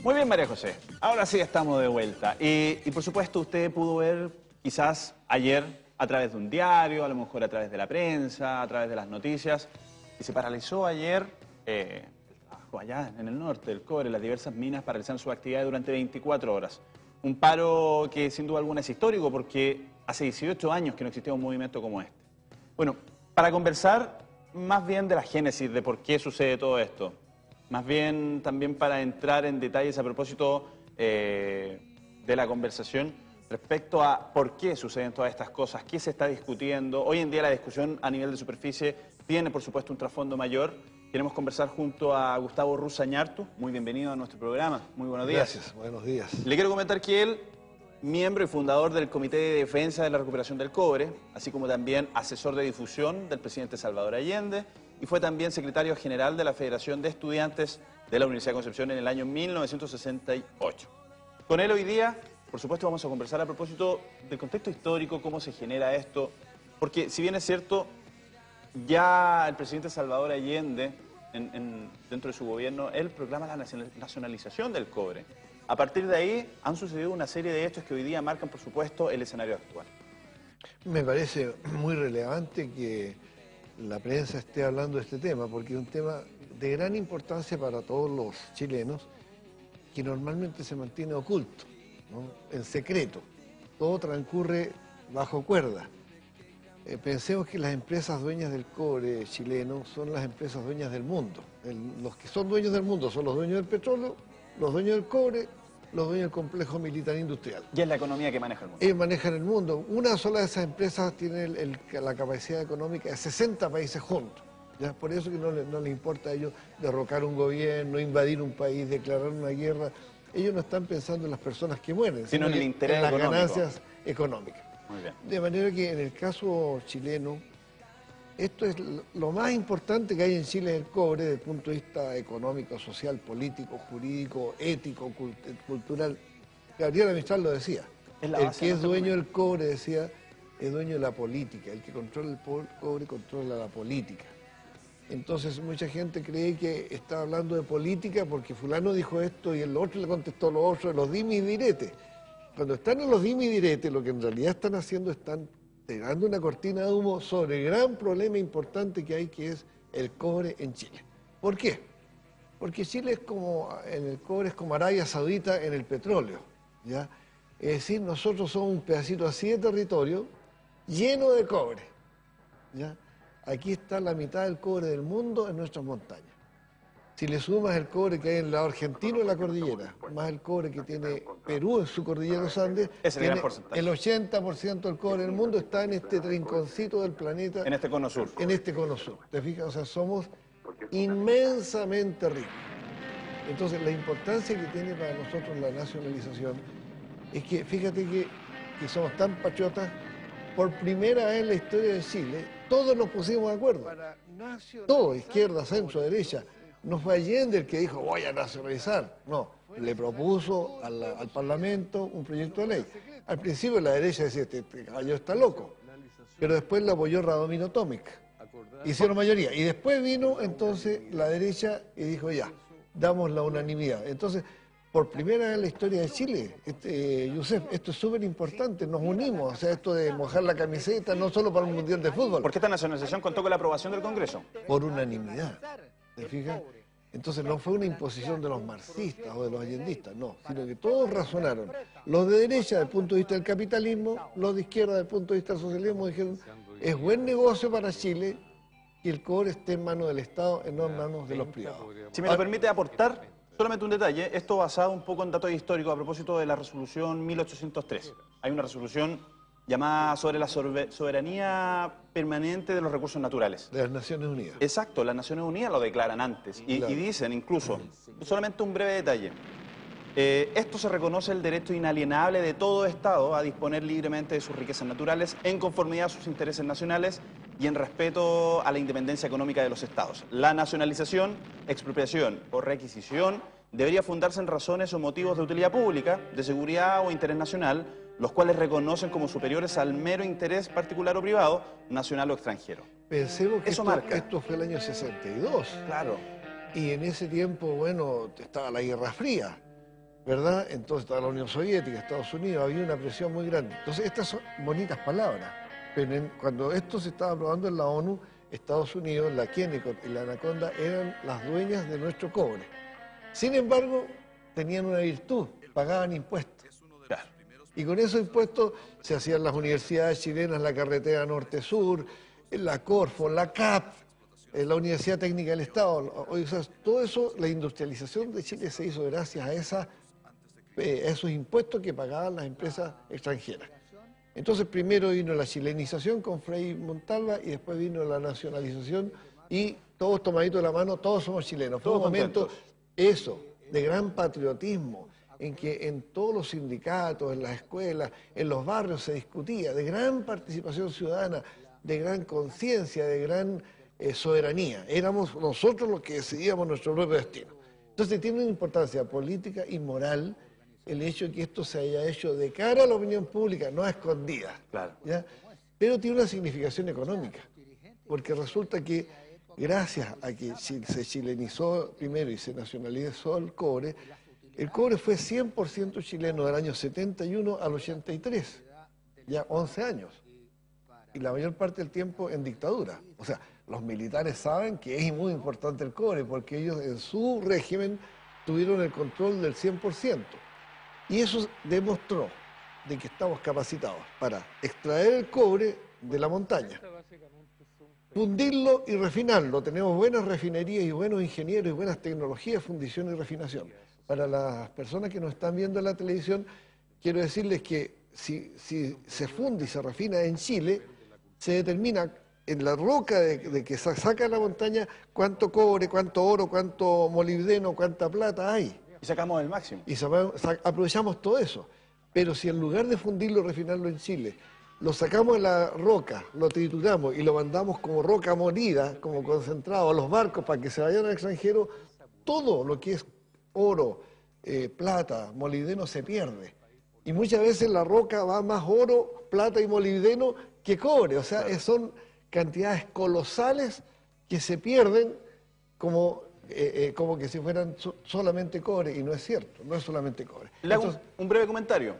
Muy bien, María José. Ahora sí estamos de vuelta. Y por supuesto, usted pudo ver quizás ayer a través de un diario, a lo mejor a través de la prensa, a través de las noticias, y se paralizó ayer el trabajo allá en el norte, el cobre, las diversas minas paralizaron su actividad durante 24 horas. Un paro que sin duda alguna es histórico porque hace 18 años que no existía un movimiento como este. Bueno, para conversar más bien de la génesis, de por qué sucede todo esto, más bien también para entrar en detalles a propósito de la conversación respecto a por qué suceden todas estas cosas, qué se está discutiendo. Hoy en día la discusión a nivel de superficie tiene, por supuesto, un trasfondo mayor. Queremos conversar junto a Gustavo Rusañartu. Muy bienvenido a nuestro programa. Muy buenos días. Gracias, buenos días. Le quiero comentar que él, miembro y fundador del Comité de Defensa de la Recuperación del Cobre, así como también asesor de difusión del presidente Salvador Allende, y fue también secretario general de la Federación de Estudiantes de la Universidad de Concepción en el año 1968. Con él hoy día, por supuesto, vamos a conversar a propósito del contexto histórico, cómo se genera esto, porque si bien es cierto, ya el presidente Salvador Allende, dentro de su gobierno, él proclama la nacionalización del cobre. A partir de ahí han sucedido una serie de hechos que hoy día marcan, por supuesto, el escenario actual. Me parece muy relevante que la prensa esté hablando de este tema, porque es un tema de gran importancia para todos los chilenos, que normalmente se mantiene oculto, ¿no? En secreto. Todo transcurre bajo cuerda. Pensemos que las empresas dueñas del cobre chileno son las empresas dueñas del mundo. Los que son dueños del mundo son los dueños del petróleo, los dueños del cobre, los dueños del complejo militar industrial. Y es la economía que maneja el mundo. Ellos manejan el mundo. Una sola de esas empresas tiene la capacidad económica de 60 países juntos. ¿Ya? Por eso que no les importa a ellos derrocar un gobierno, invadir un país, declarar una guerra. Ellos no están pensando en las personas que mueren, sino en el interés en las económico. ganancias económicas. Muy bien. De manera que en el caso chileno, esto es lo más importante que hay en Chile, es el cobre, desde el punto de vista económico, social, político, jurídico, ético, cultural. Gabriela Mistral lo decía. El que es dueño del cobre, decía, es dueño de la política. El que controla el cobre controla la política. Entonces mucha gente cree que está hablando de política porque fulano dijo esto y el otro le contestó lo otro, los dimes y diretes. Cuando están en los dimes y diretes, lo que en realidad están haciendo, están tirando una cortina de humo sobre el gran problema importante que hay, que es el cobre en Chile. ¿Por qué? Porque Chile es como, en el cobre es como Arabia Saudita en el petróleo, ¿ya? Es decir, nosotros somos un pedacito así de territorio lleno de cobre, ¿ya? Aquí está la mitad del cobre del mundo en nuestras montañas. Si le sumas el cobre que hay en el lado argentino de la cordillera, más el cobre que tiene Perú en su cordillera de los Andes, el 80% del cobre del mundo está en este rinconcito del planeta. En este cono sur. En este cono sur. ¿Te fijas? O sea, somos inmensamente ricos. Entonces, la importancia que tiene para nosotros la nacionalización es que, fíjate que somos tan patriotas, por primera vez en la historia de Chile, todos nos pusimos de acuerdo. Todo, izquierda, centro, derecha. No fue Allende el que dijo, voy a nacionalizar. No, le propuso al Parlamento un proyecto de ley. Al principio la derecha decía, este caballo está loco. Pero después lo apoyó Radomiro Tomic. Hicieron mayoría. Y después vino entonces la derecha y dijo, ya, damos la unanimidad. Entonces, por primera vez en la historia de Chile, Yusef, esto es súper importante, nos unimos, o sea, esto de mojar la camiseta, no solo para un mundial de fútbol. ¿Por qué esta nacionalización contó con la aprobación del Congreso? Por unanimidad, ¿te fijas? Entonces no fue una imposición de los marxistas o de los allendistas, no, sino que todos razonaron. Los de derecha desde el punto de vista del capitalismo, los de izquierda desde el punto de vista del socialismo dijeron, es buen negocio para Chile que el cobre esté en manos del Estado, y no en manos de los privados. Si me lo permite aportar solamente un detalle, esto basado un poco en datos históricos a propósito de la resolución 1803. Hay una resolución llamada sobre la soberanía permanente de los recursos naturales. De las Naciones Unidas. Exacto, las Naciones Unidas lo declaran antes y dicen incluso, solamente un breve detalle, esto se reconoce el derecho inalienable de todo Estado a disponer libremente de sus riquezas naturales en conformidad a sus intereses nacionales y en respeto a la independencia económica de los Estados. La nacionalización, expropiación o requisición debería fundarse en razones o motivos de utilidad pública, de seguridad o interés nacional, los cuales reconocen como superiores al mero interés particular o privado, nacional o extranjero. Pensemos que eso marca. Esto fue el año 62. Claro. Y en ese tiempo, bueno, estaba la Guerra Fría. ¿verdad? Entonces estaba la Unión Soviética, Estados Unidos, había una presión muy grande. Entonces estas son bonitas palabras, pero cuando esto se estaba aprobando en la ONU, Estados Unidos, la Kennecott y la Anaconda eran las dueñas de nuestro cobre. Sin embargo, tenían una virtud, pagaban impuestos. Claro. Y con esos impuestos se hacían las universidades chilenas, la carretera norte-sur, la Corfo, la CAP, la Universidad Técnica del Estado. O sea, todo eso, la industrialización de Chile se hizo gracias a esos impuestos que pagaban las empresas extranjeras. Entonces primero vino la chilenización con Frei Montalva y después vino la nacionalización y todos tomaditos de la mano, todos somos chilenos. Fue un momento eso, de gran patriotismo, en que en todos los sindicatos, en las escuelas, en los barrios se discutía, de gran participación ciudadana, de gran conciencia, de gran soberanía. Éramos nosotros los que decidíamos nuestro propio destino. Entonces tiene una importancia política y moral el hecho de que esto se haya hecho de cara a la opinión pública, no a escondidas. Claro. ¿Ya? Pero tiene una significación económica, porque resulta que gracias a que se chilenizó primero y se nacionalizó el cobre fue 100% chileno del año 71 al 83, ya 11 años, y la mayor parte del tiempo en dictadura. O sea, los militares saben que es muy importante el cobre, porque ellos en su régimen tuvieron el control del 100%. Y eso demostró de que estamos capacitados para extraer el cobre de la montaña, fundirlo y refinarlo. Tenemos buenas refinerías y buenos ingenieros y buenas tecnologías de fundición y refinación. Para las personas que nos están viendo en la televisión, quiero decirles que si se funde y se refina en Chile, se determina en la roca de que se saca de la montaña cuánto cobre, cuánto oro, cuánto molibdeno, cuánta plata hay. Y sacamos el máximo. Y aprovechamos todo eso. Pero si en lugar de fundirlo y refinarlo en Chile, lo sacamos de la roca, lo trituramos y lo mandamos como roca molida, como concentrado a los barcos para que se vayan al extranjero, todo lo que es oro, plata, molibdeno se pierde. Y muchas veces la roca va más oro, plata y molibdeno que cobre. O sea, son cantidades colosales que se pierden como que si fueran solamente cobre, y no es cierto, no es solamente cobre. Le hago un breve comentario.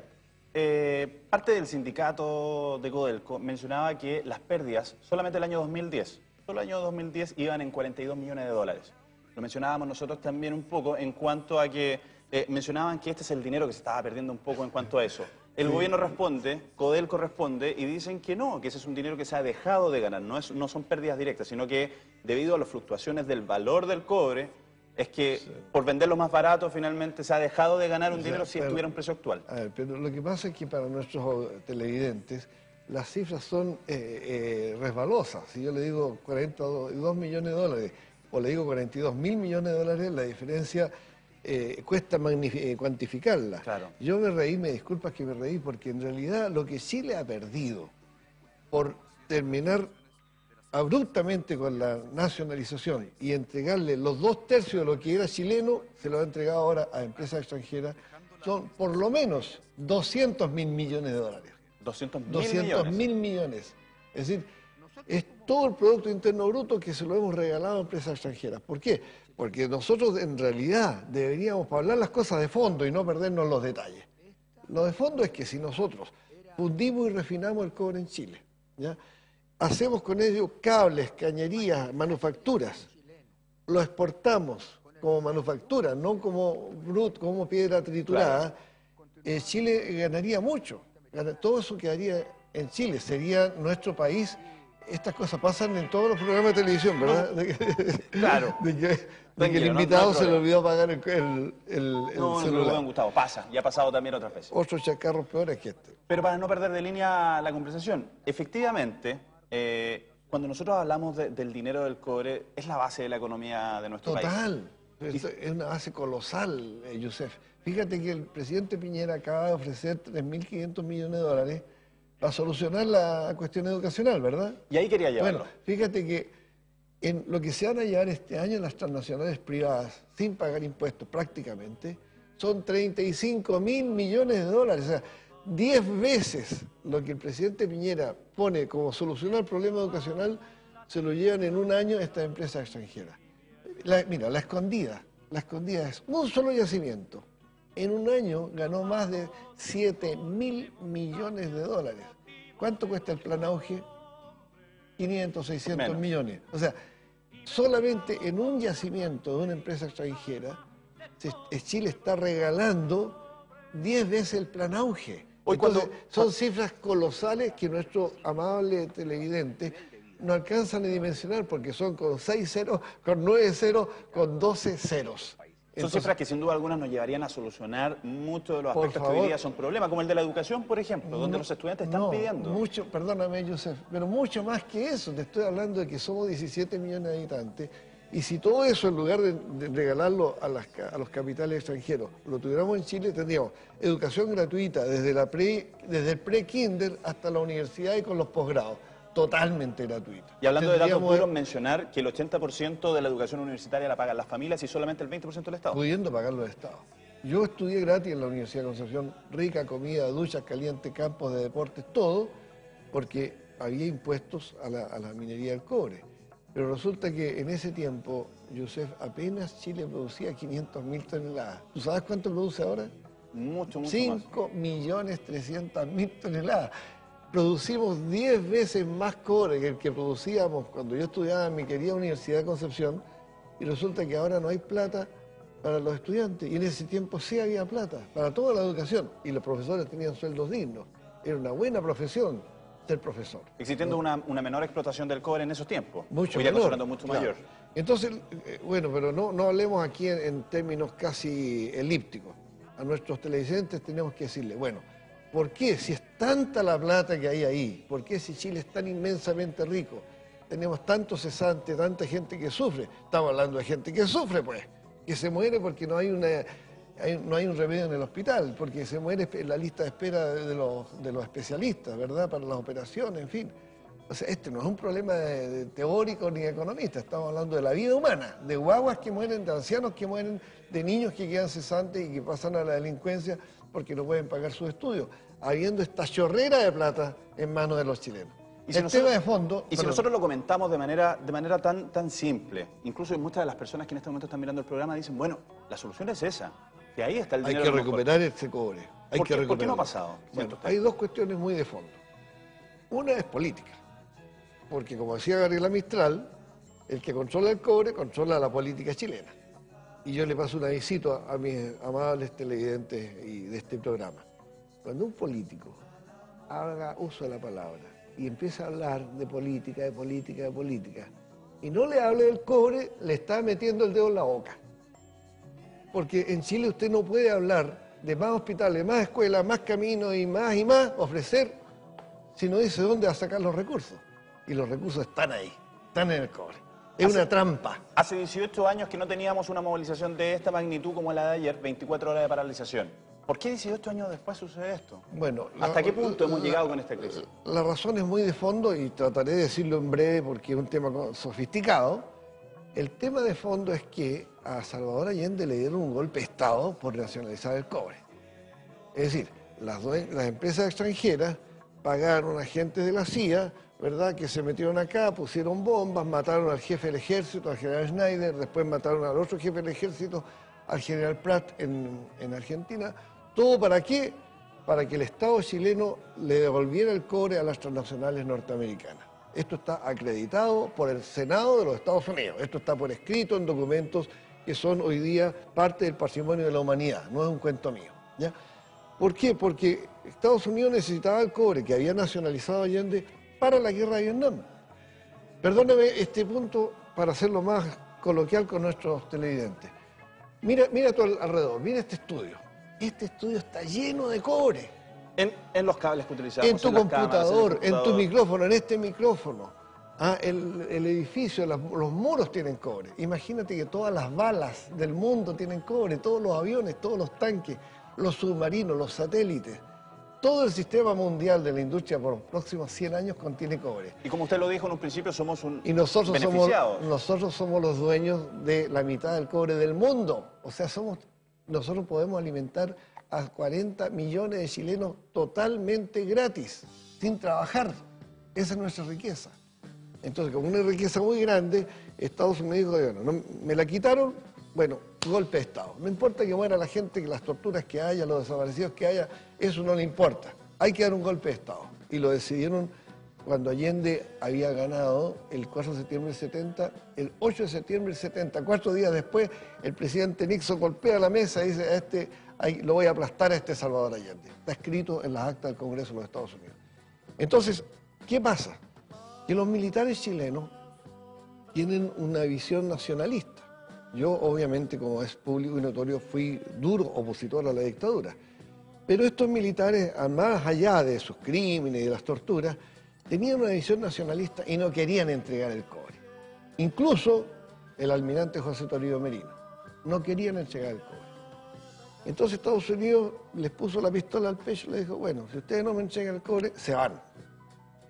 Parte del sindicato de Codelco mencionaba que las pérdidas solamente el año 2010, solo el año 2010 iban en 42 millones de dólares. Lo mencionábamos nosotros también un poco en cuanto a que mencionaban que este es el dinero que se estaba perdiendo un poco en cuanto a eso. El gobierno responde, Codelco responde y dicen que no, que ese es un dinero que se ha dejado de ganar, no son pérdidas directas, sino que debido a las fluctuaciones del valor del cobre, es que por venderlo más barato finalmente se ha dejado de ganar un dinero si estuviera un precio actual. A ver, pero lo que pasa es que para nuestros televidentes las cifras son resbalosas. Si yo le digo 42 millones de dólares o le digo 42 mil millones de dólares, la diferencia cuesta cuantificarla. Claro. Yo me reí, me disculpas que me reí, porque en realidad lo que Chile ha perdido por terminar abruptamente con la nacionalización y entregarle los 2/3 de lo que era chileno, se lo ha entregado ahora a empresas extranjeras, son por lo menos 200 mil millones de dólares. 200 mil millones. Es decir, es todo el Producto Interno Bruto que se lo hemos regalado a empresas extranjeras. ¿Por qué? Porque nosotros en realidad deberíamos hablar las cosas de fondo y no perdernos los detalles. Lo de fondo es que si nosotros fundimos y refinamos el cobre en Chile, ¿ya? Hacemos con ello cables, cañerías, manufacturas, lo exportamos como manufactura, no como como piedra triturada, claro. Chile ganaría mucho. Todo eso quedaría en Chile, sería nuestro país. Estas cosas pasan en todos los programas de televisión, ¿verdad? Claro. De que el invitado se le olvidó pagar el celular. No, Gustavo, pasa. Y ha pasado también otras veces. Otros chacarros peores que este. Pero para no perder de línea la conversación, efectivamente, cuando nosotros hablamos del dinero del cobre, es la base de la economía de nuestro país. Total. Es una base colosal, Yusef. Fíjate que el presidente Piñera acaba de ofrecer 3.500 millones de dólares para solucionar la cuestión educacional, ¿verdad? Y ahí quería llevarlo. Bueno, fíjate que en lo que se van a llevar este año las transnacionales privadas, sin pagar impuestos prácticamente, son 35 mil millones de dólares. O sea, 10 veces lo que el presidente Piñera pone como solucionar el problema educacional, se lo llevan en un año estas empresas extranjeras. Mira, la escondida es un solo yacimiento En un año ganó más de 7.000 millones de dólares. ¿Cuánto cuesta el plan Auge? 500, 600 Menos. millones. O sea, solamente en un yacimiento de una empresa extranjera, Chile está regalando 10 veces el plan Auge. Hoy Entonces, cuando- son cifras colosales que nuestro amable televidente no alcanzan a dimensionar porque son con 6 ceros, con 9 ceros, con 12 ceros. Son Entonces, cifras que sin duda alguna nos llevarían a solucionar muchos de los Por aspectos que hoy favor. día son problemas, como el de la educación, por ejemplo, donde los estudiantes están no, pidiendo. mucho, perdóname, Joseph, pero mucho más que eso. Te estoy hablando de que somos 17 millones de habitantes. Y si todo eso, en lugar de regalarlo a los capitales extranjeros, lo tuviéramos en Chile, tendríamos educación gratuita desde el pre-kinder hasta la universidad y con los posgrados, totalmente gratuita. Y hablando de datos Tendríamos, duros, mencionar que el 80% de la educación universitaria la pagan las familias y solamente el 20% el Estado. pudiendo pagarlo el Estado. Yo estudié gratis en la Universidad de Concepción, rica comida, duchas calientes, campos de deportes, todo, porque había impuestos a la minería del cobre. Pero resulta que en ese tiempo, Joseph, apenas Chile producía 500.000 toneladas. ¿Tú sabes cuánto produce ahora? Mucho más. 5.300.000 toneladas. Producimos 10 veces más cobre que el que producíamos cuando yo estudiaba en mi querida Universidad de Concepción, y resulta que ahora no hay plata para los estudiantes, y en ese tiempo sí había plata para toda la educación, y los profesores tenían sueldos dignos. Era una buena profesión ser profesor. Existiendo una menor explotación del cobre en esos tiempos. Mucho Hoy día menor, considerando mucho claro. mayor. Entonces, bueno, pero no hablemos aquí en términos casi elípticos. A nuestros televidentes tenemos que decirle, bueno, ¿por qué? Si es tanta la plata que hay ahí, ¿por qué si Chile es tan inmensamente rico? Tenemos tantos cesantes, tanta gente que sufre. Estamos hablando de gente que sufre, pues, que se muere porque no hay un remedio en el hospital, porque se muere en la lista de espera de los especialistas, ¿verdad? Para las operaciones, en fin. O sea, este no es un problema de teórico ni economista, estamos hablando de la vida humana, de guaguas que mueren, de ancianos que mueren, de niños que quedan cesantes y que pasan a la delincuencia porque no pueden pagar sus estudios, habiendo esta chorrera de plata en manos de los chilenos. Y si El tema de fondo... Y si nosotros lo comentamos de manera tan simple, incluso muchas de las personas que en este momento están mirando el programa dicen, bueno, la solución es esa, que ahí está el Hay dinero. que a lo mejor. recuperar ese cobre. ¿Por qué no ha pasado? Bueno, hay dos cuestiones muy de fondo. Una es política, porque como decía Gabriela Mistral, el que controla el cobre controla la política chilena. Y yo le paso un avisito a mis amables televidentes y de este programa. Cuando un político haga uso de la palabra y empieza a hablar de política, y no le hable del cobre, le está metiendo el dedo en la boca. Porque en Chile usted no puede hablar de más hospitales, más escuelas, más caminos y más, ofrecer, si no dice dónde va a sacar los recursos. Y los recursos están ahí, están en el cobre. Es una trampa. Hace 18 años que no teníamos una movilización de esta magnitud como la de ayer, 24 horas de paralización. ¿Por qué 18 años después sucede esto? Bueno, ¿Hasta qué punto hemos llegado con esta crisis? La razón es muy de fondo y trataré de decirlo en breve porque es un tema sofisticado. El tema de fondo es que a Salvador Allende le dieron un golpe de Estado por nacionalizar el cobre. Es decir, las empresas extranjeras pagaron a agentes de la CIA, ¿verdad?, que se metieron acá, pusieron bombas, mataron al jefe del ejército, al general Schneider, después mataron al otro jefe del ejército, al general Prat en Argentina. ¿Todo para qué? Para que el Estado chileno le devolviera el cobre a las transnacionales norteamericanas. Esto está acreditado por el Senado de los Estados Unidos. Esto está por escrito en documentos que son hoy día parte del patrimonio de la humanidad. No es un cuento mío, ¿ya? ¿Por qué? Porque Estados Unidos necesitaba el cobre que había nacionalizado Allende para la guerra de Vietnam. Perdóname este punto para hacerlo más coloquial con nuestros televidentes. Mira a tu alrededor, mira este estudio. Este estudio está lleno de cobre. En los cables que utilizamos. En tu las cámaras, computador, en el en tu micrófono, en este micrófono. El edificio, los muros tienen cobre. Imagínate que todas las balas del mundo tienen cobre, todos los aviones, todos los tanques, los submarinos, los satélites. Todo el sistema mundial de la industria por los próximos 100 años contiene cobre. Y como usted lo dijo en un principio, somos Y nosotros beneficiados. somos los dueños de la mitad del cobre del mundo. O sea, nosotros podemos alimentar a 40 millones de chilenos totalmente gratis, sin trabajar. Esa es nuestra riqueza. Entonces, como una riqueza muy grande, Estados Unidos dijo, bueno, me la quitaron, bueno, golpe de Estado. No importa que muera la gente, que las torturas que haya, los desaparecidos que haya, eso no le importa. Hay que dar un golpe de Estado. Y lo decidieron cuando Allende había ganado el 4 de septiembre del 70, el 8 de septiembre del 70, 4 días después, el presidente Nixon golpea la mesa y dice, lo voy a aplastar a este Salvador Allende. Está escrito en las actas del Congreso de los Estados Unidos. Entonces, ¿qué pasa? Que los militares chilenos tienen una visión nacionalista. Yo, obviamente, como es público y notorio, fui duro opositor a la dictadura. Pero estos militares, más allá de sus crímenes y de las torturas, tenían una visión nacionalista y no querían entregar el cobre. Incluso el almirante José Toribio Merino. No querían entregar el cobre. Entonces Estados Unidos les puso la pistola al pecho y les dijo, bueno, si ustedes no me entregan el cobre, se van.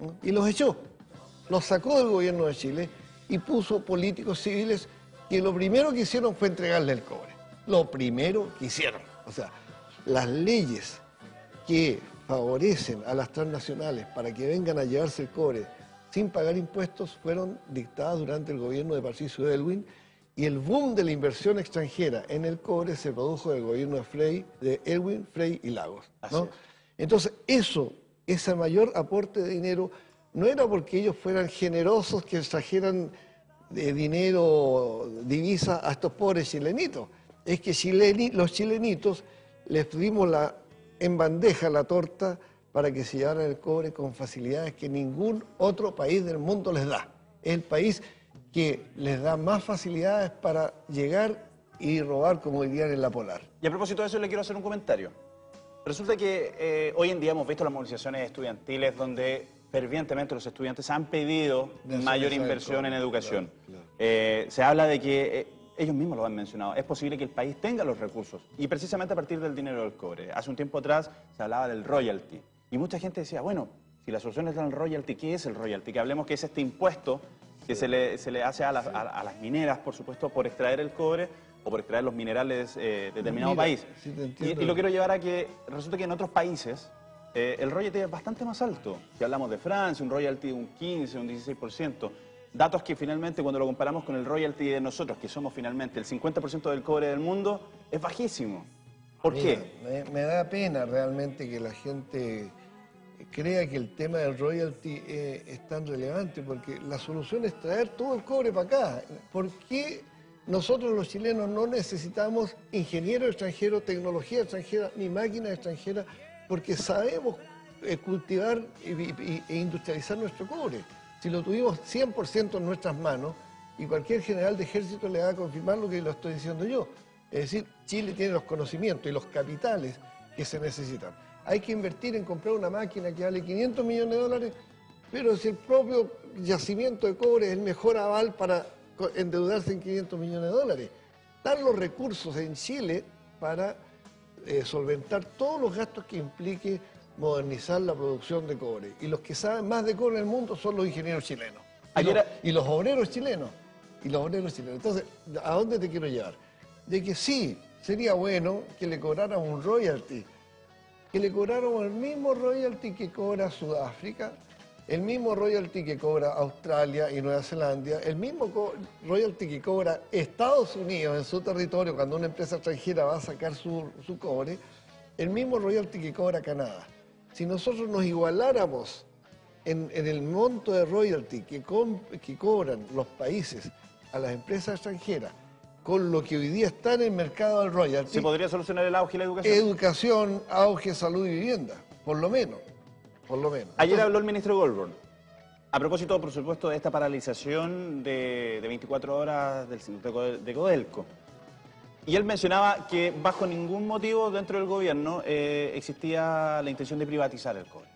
¿No? Y los echó. Los sacó del gobierno de Chile y puso políticos civiles que lo primero que hicieron fue entregarle el cobre. Lo primero que hicieron. O sea, las leyes que favorecen a las transnacionales para que vengan a llevarse el cobre sin pagar impuestos fueron dictadas durante el gobierno de Patricio Aylwin, y el boom de la inversión extranjera en el cobre se produjo del gobierno de Aylwin, Frey y Lagos, ¿no? Entonces, ese mayor aporte de dinero no era porque ellos fueran generosos que trajeran dinero, divisa a estos pobres chilenitos. Es que los chilenitos les dimos en bandeja la torta para que se llevaran el cobre con facilidades que ningún otro país del mundo les da. Es el país que les da más facilidades para llegar y robar, como dirían en la Polar. Y a propósito de eso le quiero hacer un comentario. Resulta que hoy en día hemos visto las movilizaciones estudiantiles donde fervientemente los estudiantes han pedido mayor inversión en educación. Claro. Se habla de que ellos mismos lo han mencionado, es posible que el país tenga los recursos, y precisamente a partir del dinero del cobre. Hace un tiempo atrás se hablaba del royalty, y mucha gente decía, bueno, si la solución está en el royalty, ¿qué es el royalty? Que hablemos que es este impuesto que se le hace a las mineras, por supuesto, por extraer el cobre o por extraer los minerales de determinado país. Sí, y lo quiero llevar a que resulta que en otros países el royalty es bastante más alto. Si hablamos de Francia, un royalty de un 15, un 16%. Datos que finalmente, cuando lo comparamos con el royalty de nosotros, que somos finalmente el 50% del cobre del mundo, es bajísimo. ¿Por qué? Me da pena realmente que la gente crea que el tema del royalty es tan relevante, porque la solución es traer todo el cobre para acá. ¿Por qué nosotros los chilenos no necesitamos ingenieros extranjeros, tecnología extranjera, ni máquinas extranjeras? Porque sabemos cultivar e industrializar nuestro cobre. Si lo tuvimos 100% en nuestras manos, y cualquier general de ejército le va a confirmar lo que lo estoy diciendo yo. Es decir, Chile tiene los conocimientos y los capitales que se necesitan. Hay que invertir en comprar una máquina que vale 500 millones de dólares, pero si el propio yacimiento de cobre es el mejor aval para endeudarse en 500 millones de dólares. Dan los recursos en Chile para solventar todos los gastos que implique modernizar la producción de cobre. Y los que saben más de cobre en el mundo son los ingenieros chilenos. Y los obreros chilenos. Entonces, ¿a dónde te quiero llevar? De que sí, sería bueno que le cobráramos un royalty. Que le cobráramos el mismo royalty que cobra Sudáfrica, el mismo royalty que cobra Australia y Nueva Zelanda, el mismo royalty que cobra Estados Unidos en su territorio cuando una empresa extranjera va a sacar su cobre, el mismo royalty que cobra Canadá. Si nosotros nos igualáramos en el monto de royalty que cobran los países a las empresas extranjeras con lo que hoy día está en el mercado del royalty... ¿Se podría solucionar el auge y la educación? Educación, auge, salud y vivienda, por lo menos. Ayer habló el ministro Goldberg, a propósito, por supuesto, de esta paralización de 24 horas de Codelco. Y él mencionaba que bajo ningún motivo dentro del gobierno existía la intención de privatizar el cobre.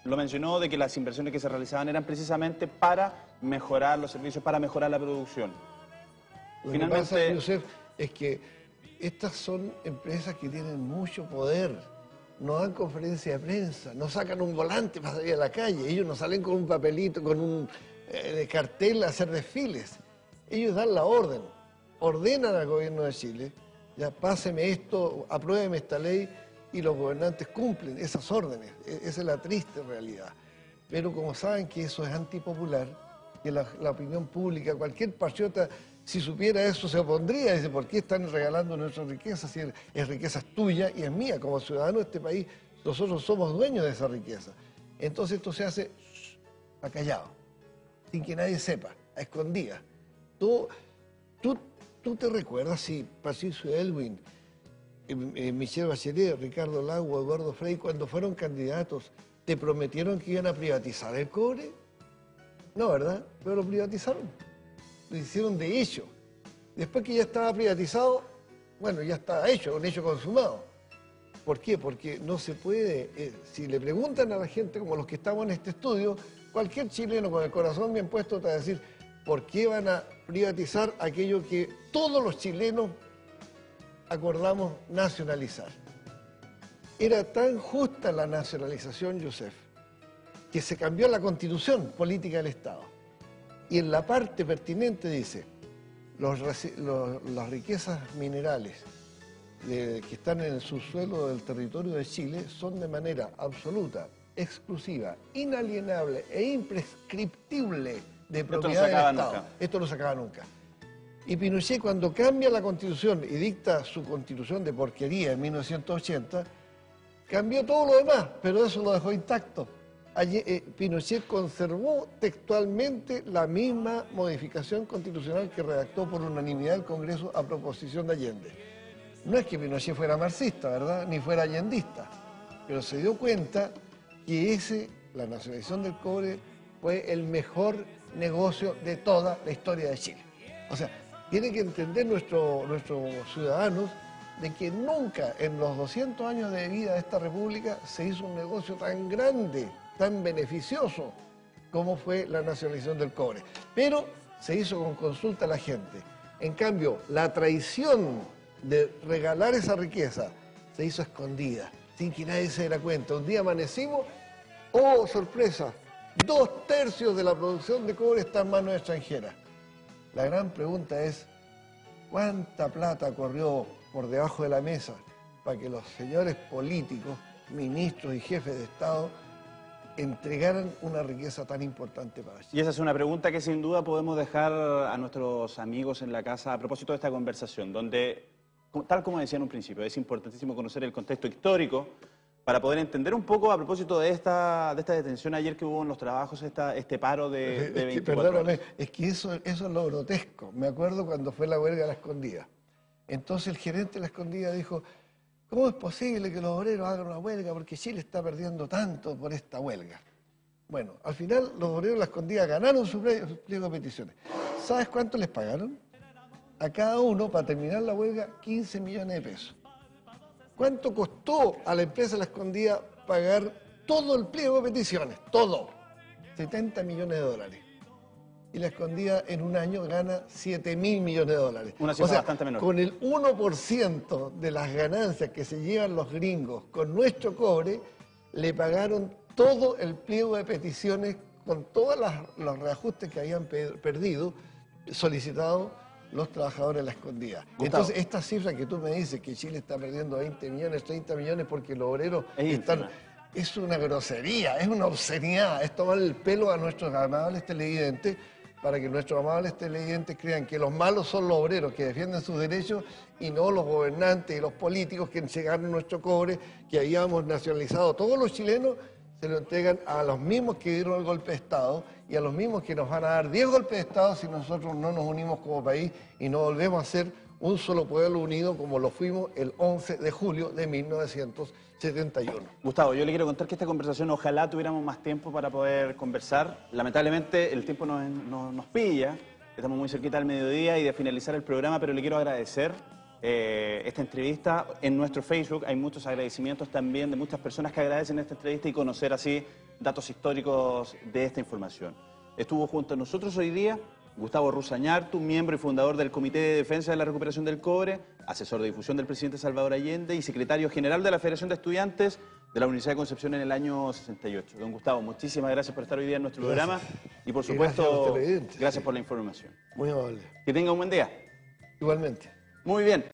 Lo mencionó de que las inversiones que se realizaban eran precisamente para mejorar los servicios, para mejorar la producción. Lo que pasa, Yusef, es que estas son empresas que tienen mucho poder. No dan conferencia de prensa, no sacan un volante para salir a la calle. Ellos no salen con un papelito, con un cartel a hacer desfiles. Ellos dan la orden. Ordenan al gobierno de Chile, ya páseme esto, apruébeme esta ley, y los gobernantes cumplen esas órdenes. Esa es la triste realidad. Pero como saben que eso es antipopular, que la opinión pública, cualquier patriota Si supiera eso se opondría, dice, ¿por qué están regalando nuestras riquezas si es riqueza tuya y es mía? Como ciudadano de este país, nosotros somos dueños de esa riqueza. Entonces esto se hace acallado, sin que nadie sepa, a escondidas. Tú te recuerdas si Patricio Aylwin, Michelle Bachelet, Ricardo Lagos, Eduardo Frei, cuando fueron candidatos, te prometieron que iban a privatizar el cobre? No, ¿verdad? Pero lo privatizaron. Lo hicieron de hecho. Después que ya estaba privatizado, bueno, ya estaba hecho, un hecho consumado. ¿Por qué? Porque no se puede, si le preguntan a la gente como los que estamos en este estudio, cualquier chileno con el corazón bien puesto te va a decir, ¿por qué van a privatizar aquello que todos los chilenos acordamos nacionalizar? Era tan justa la nacionalización, Joseph, que se cambió la constitución política del Estado. Y en la parte pertinente dice, las riquezas minerales que están en el subsuelo del territorio de Chile son de manera absoluta, exclusiva, inalienable e imprescriptible de propiedad del Estado. Esto no se acaba nunca. Y Pinochet, cuando cambia la Constitución y dicta su Constitución de porquería en 1980, cambió todo lo demás, pero eso lo dejó intacto. Pinochet conservó textualmente la misma modificación constitucional que redactó por unanimidad el Congreso a proposición de Allende. No es que Pinochet fuera marxista, ¿verdad? Ni fuera allendista, pero se dio cuenta que la nacionalización del cobre fue el mejor negocio de toda la historia de Chile. O sea, tienen que entender nuestros ciudadanos de que nunca en los 200 años de vida de esta república se hizo un negocio tan grande, tan beneficioso como fue la nacionalización del cobre. Pero se hizo con consulta a la gente. En cambio, la traición de regalar esa riqueza se hizo escondida, sin que nadie se diera cuenta. Un día amanecimos, ¡oh, sorpresa! 2/3 de la producción de cobre está en manos extranjeras. La gran pregunta es, ¿cuánta plata corrió por debajo de la mesa para que los señores políticos, ministros y jefes de Estado entregaran una riqueza tan importante para Chile? Y esa es una pregunta que sin duda podemos dejar a nuestros amigos en la casa a propósito de esta conversación, donde, tal como decía en un principio, es importantísimo conocer el contexto histórico para poder entender un poco a propósito de esta detención ayer que hubo en los trabajos, este paro de 24 Perdóname, horas. es que eso es lo grotesco. Me acuerdo cuando fue la huelga de La Escondida. Entonces el gerente de La Escondida dijo, ¿cómo es posible que los obreros hagan una huelga? Porque Chile está perdiendo tanto por esta huelga. Bueno, al final los obreros de La Escondida ganaron su pliego de peticiones. ¿Sabes cuánto les pagaron? A cada uno, para terminar la huelga, 15 millones de pesos. ¿Cuánto costó a la empresa La Escondida pagar todo el pliego de peticiones? Todo. 70 millones de dólares. Y La Escondida en un año gana 7.000 millones de dólares. Una cifra bastante menor. Con el 1% de las ganancias que se llevan los gringos con nuestro cobre, le pagaron todo el pliego de peticiones con todos los reajustes que habían perdido, solicitado los trabajadores de La Escondida. Gustavo. Entonces, esta cifra que tú me dices, que Chile está perdiendo 20 millones, 30 millones porque los obreros están... Es una grosería, es una obscenidad, es tomar el pelo a nuestros amables televidentes para que nuestros amables televidentes crean que los malos son los obreros que defienden sus derechos y no los gobernantes y los políticos que entregaron nuestro cobre, que habíamos nacionalizado. Todos los chilenos se lo entregan a los mismos que dieron el golpe de Estado y a los mismos que nos van a dar 10 golpes de Estado si nosotros no nos unimos como país y no volvemos a ser un solo pueblo unido como lo fuimos el 11 de julio de 1971. Gustavo, yo le quiero contar que esta conversación ojalá tuviéramos más tiempo para poder conversar. Lamentablemente el tiempo nos pilla, estamos muy cerquita del mediodía y de finalizar el programa, pero le quiero agradecer esta entrevista. En nuestro Facebook hay muchos agradecimientos también de muchas personas que agradecen esta entrevista y conocer así datos históricos de esta información. Estuvo junto a nosotros hoy día Gustavo Rusañartu, miembro y fundador del Comité de Defensa de la Recuperación del Cobre, asesor de difusión del presidente Salvador Allende y secretario general de la Federación de Estudiantes de la Universidad de Concepción en el año 68. Don Gustavo, muchísimas gracias por estar hoy día en nuestro programa y por supuesto, gracias por la información. Muy amable. Que tenga un buen día. Igualmente. Muy bien.